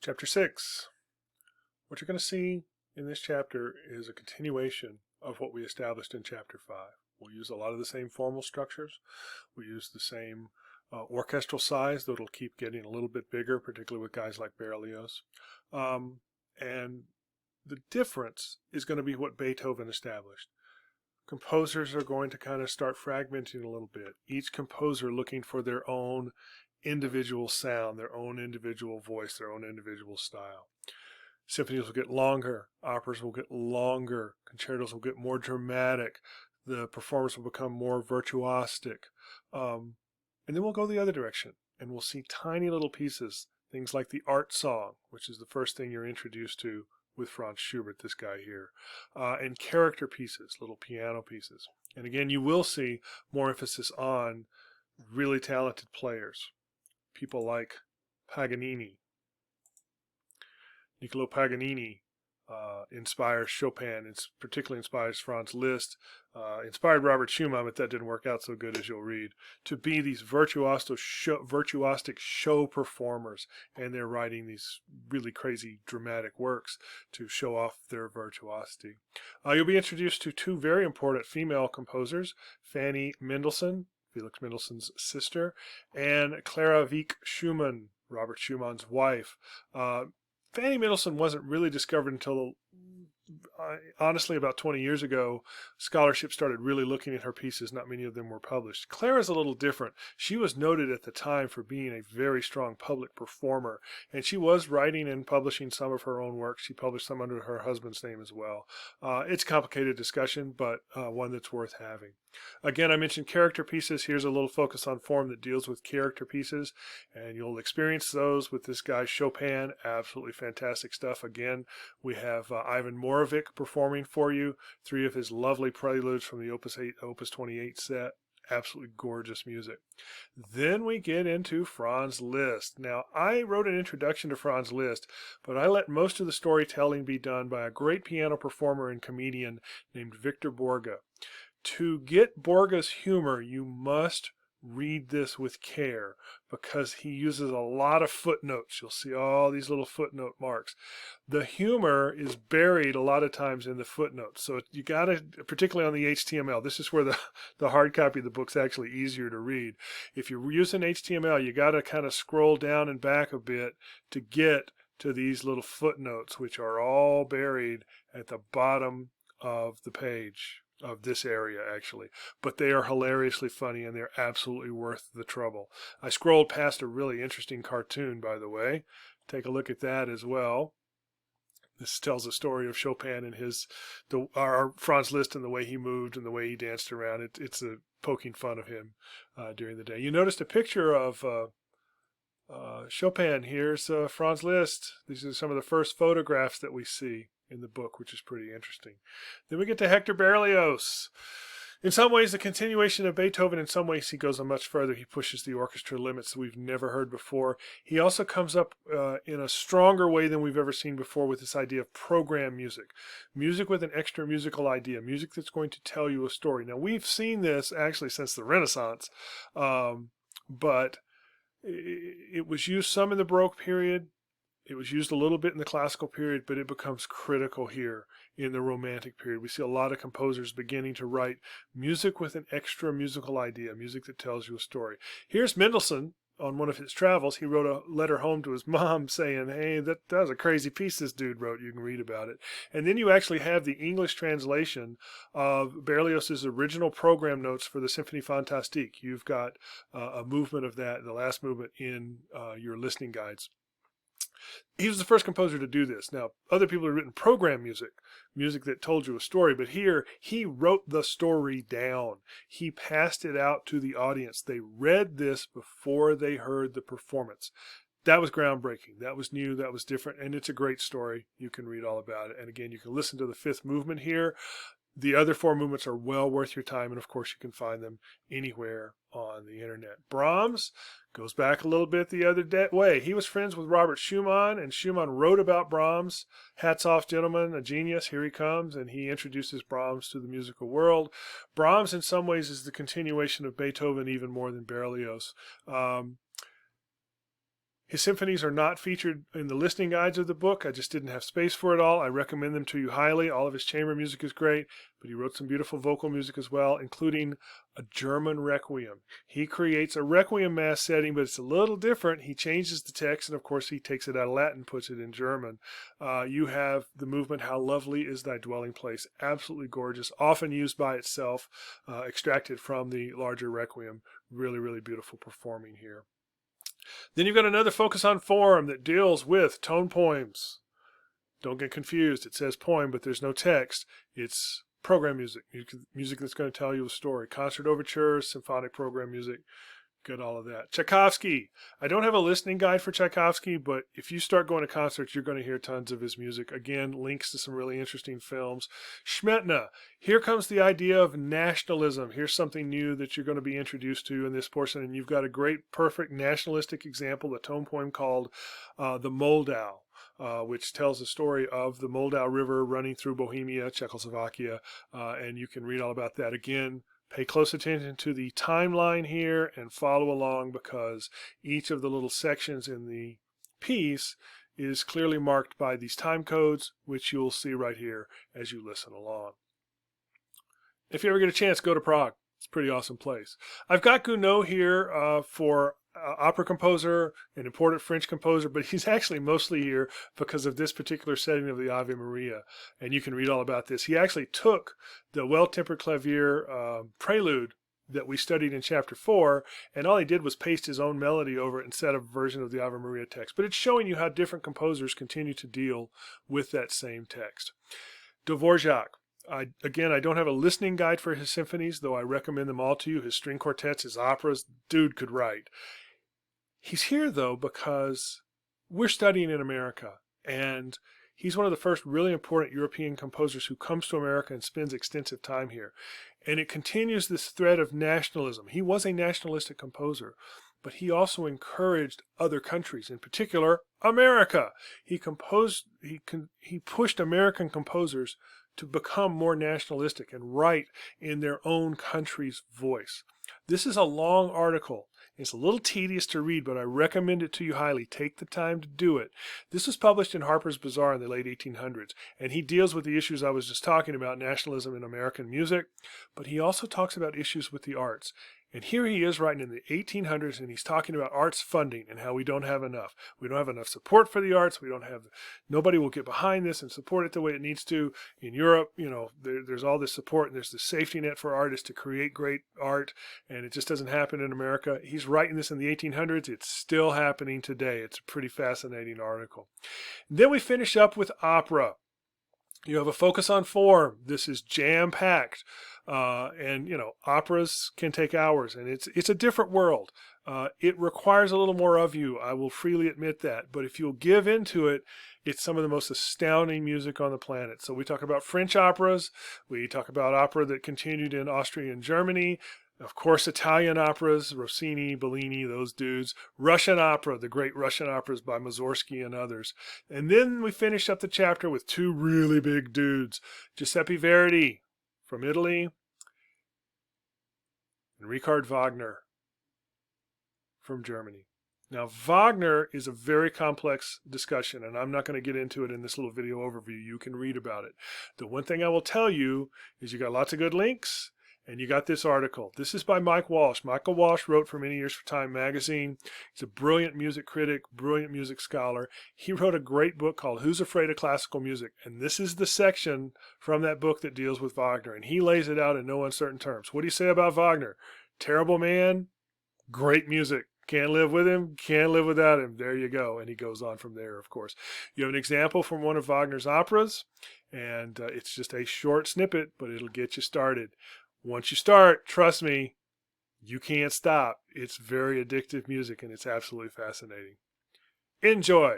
Chapter 6. What you're going to see in this chapter is a continuation of what we established in Chapter 5. We'll use a lot of the same formal structures. We use the same orchestral size, though it'll keep getting a little bit bigger, particularly with guys like Berlioz. And the difference is going to be what Beethoven established. Composers are going to kind of start fragmenting a little bit, each composer looking for their own individual sound, their own individual voice, their own individual style. Symphonies will get longer, operas will get longer, concertos will get more dramatic, the performance will become more virtuosic. And then we'll go the other direction, and we'll see tiny little pieces, things like the art song, which is the first thing you're introduced to with Franz Schubert, this guy here, and character pieces, little piano pieces. And again, you will see more emphasis on really talented players, people like Paganini. Niccolo Paganini inspires Chopin, particularly inspires Franz Liszt, inspired Robert Schumann, but that didn't work out so good, as you'll read, to be these virtuosic show performers, and they're writing these really crazy dramatic works to show off their virtuosity. You'll be introduced to two very important female composers, Fanny Mendelssohn, Felix Mendelssohn's sister, and Clara Wieck Schumann, Robert Schumann's wife. Fanny Mendelssohn wasn't really discovered until, honestly, about 20 years ago. Scholarship started really looking at her pieces. Not many of them were published. Clara's a little different. She was noted at the time for being a very strong public performer, and she was writing and publishing some of her own works. She published some under her husband's name as well. It's a complicated discussion, but one that's worth having. Again, I mentioned character pieces. Here's a little focus on form that deals with character pieces, and you'll experience those with this guy Chopin. Absolutely fantastic stuff. Again, we have Ivan Moravec performing for you 3 of his lovely preludes from the Opus 28 set. Absolutely gorgeous music. Then we get into Franz Liszt. Now, I wrote an introduction to Franz Liszt, but I let most of the storytelling be done by a great piano performer and comedian named Victor Borge. To get Borge's humor, you must read this with care, because he uses a lot of footnotes. You'll see all these little footnote marks. The humor is buried a lot of times in the footnotes. So you got to, particularly on the HTML, this is where the hard copy of the book's actually easier to read. If you're using HTML, you got to kind of scroll down and back a bit to get to these little footnotes, which are all buried at the bottom of the page. Of this area, actually, but they are hilariously funny, and they're absolutely worth the trouble. I scrolled past a really interesting cartoon, by the way. Take a look at that as well. This tells the story of Chopin and our Franz Liszt, and the way he moved and the way he danced around. It's a poking fun of him during the day. You noticed a picture of Chopin. Here's Franz Liszt. These are some of the first photographs that we see in the book, which is pretty interesting. Then we get to Hector Berlioz. In some ways, a continuation of Beethoven. In some ways, he goes much further. He pushes the orchestra limits that we've never heard before. He also comes up in a stronger way than we've ever seen before with this idea of program music. Music with an extra musical idea. Music that's going to tell you a story. Now, we've seen this actually since the Renaissance, but it was used some in the Baroque period. It was used a little bit in the classical period, but it becomes critical here in the Romantic period. We see a lot of composers beginning to write music with an extra musical idea, music that tells you a story. Here's Mendelssohn. On one of his travels, he wrote a letter home to his mom saying, hey, that was a crazy piece this dude wrote. You can read about it. And then you actually have the English translation of Berlioz's original program notes for the Symphonie Fantastique. You've got a movement of that, the last movement, in your listening guides. He was the first composer to do this. Now, other people have written program music, music that told you a story, but here he wrote the story down. He passed it out to the audience. They read this before they heard the performance. That was groundbreaking. That was new. That was different. And it's a great story. You can read all about it. And again, you can listen to the 5th movement here. The other 4 movements are well worth your time, and of course you can find them anywhere on the internet. Brahms goes back a little bit the other way. He was friends with Robert Schumann, and Schumann wrote about Brahms. Hats off, gentlemen, a genius. Here he comes, and he introduces Brahms to the musical world. Brahms, in some ways, is the continuation of Beethoven even more than Berlioz. His symphonies are not featured in the listening guides of the book. I just didn't have space for it all. I recommend them to you highly. All of his chamber music is great, but he wrote some beautiful vocal music as well, including a German requiem. He creates a requiem mass setting, but it's a little different. He changes the text, and of course he takes it out of Latin, puts it in German. You have the movement, How Lovely Is Thy Dwelling Place. Absolutely gorgeous, often used by itself, extracted from the larger requiem. Really, really beautiful performing here. Then you've got another focus on form that deals with tone poems. Don't get confused. It says poem, but there's no text. It's program music, music that's going to tell you a story. Concert overtures, symphonic program music. Get all of that. Tchaikovsky. I don't have a listening guide for Tchaikovsky, but if you start going to concerts, you're going to hear tons of his music. Again, links to some really interesting films. Smetana. Here comes the idea of nationalism. Here's something new that you're going to be introduced to in this portion, and you've got a great, perfect nationalistic example, a tone poem called The Moldau. Which tells the story of the Moldau River running through Bohemia, Czechoslovakia, and you can read all about that. Again, pay close attention to the timeline here and follow along, because each of the little sections in the piece is clearly marked by these time codes, which you'll see right here as you listen along. If you ever get a chance, go to Prague. It's a pretty awesome place. I've got Gounod here for opera composer, an important French composer, but he's actually mostly here because of this particular setting of the Ave Maria, and you can read all about this. He actually took the Well-Tempered Clavier prelude that we studied in chapter 4, and all he did was paste his own melody over it instead of a version of the Ave Maria text. But it's showing you how different composers continue to deal with that same text. Dvorak. Again, I don't have a listening guide for his symphonies, though I recommend them all to you. His string quartets, his operas, dude could write. He's here, though, because we're studying in America, and he's one of the first really important European composers who comes to America and spends extensive time here. And it continues this thread of nationalism. He was a nationalistic composer, but he also encouraged other countries, in particular America. He pushed American composers to become more nationalistic and write in their own country's voice. This is a long article. It's a little tedious to read, but I recommend it to you highly. Take the time to do it. This was published in Harper's Bazaar in the late 1800s, and he deals with the issues I was just talking about, nationalism in American music, but he also talks about issues with the arts. And here he is writing in the 1800s, and he's talking about arts funding and how we don't have enough. We don't have enough support for the arts. Nobody will get behind this and support it the way it needs to. In Europe, there's all this support, and there's this safety net for artists to create great art, and it just doesn't happen in America. He's writing this in the 1800s. It's still happening today. It's a pretty fascinating article. Then we finish up with opera. You have a focus on form. This is jam-packed. And operas can take hours, and it's a different world. It requires a little more of you. I will freely admit that. But if you'll give into it, it's some of the most astounding music on the planet. So we talk about French operas. We talk about opera that continued in Austria and Germany. Of course, Italian operas, Rossini, Bellini, those dudes. Russian opera, the great Russian operas by Mussorgsky and others. And then we finish up the chapter with two really big dudes. Giuseppe Verdi from Italy, and Richard Wagner from Germany. Now, Wagner is a very complex discussion, and I'm not going to get into it in this little video overview. You can read about it. The one thing I will tell you is you got lots of good links, and you got this article. This is by Mike Walsh. Michael Walsh wrote for many years for Time Magazine. He's a brilliant music critic, brilliant music scholar. He wrote a great book called Who's Afraid of Classical Music? And this is the section from that book that deals with Wagner. And he lays it out in no uncertain terms. What do you say about Wagner? Terrible man, great music. Can't live with him, can't live without him. There you go. And he goes on from there, of course. You have an example from one of Wagner's operas, and it's just a short snippet, but it'll get you started. Once you start, trust me, you can't stop. It's very addictive music, and it's absolutely fascinating. Enjoy.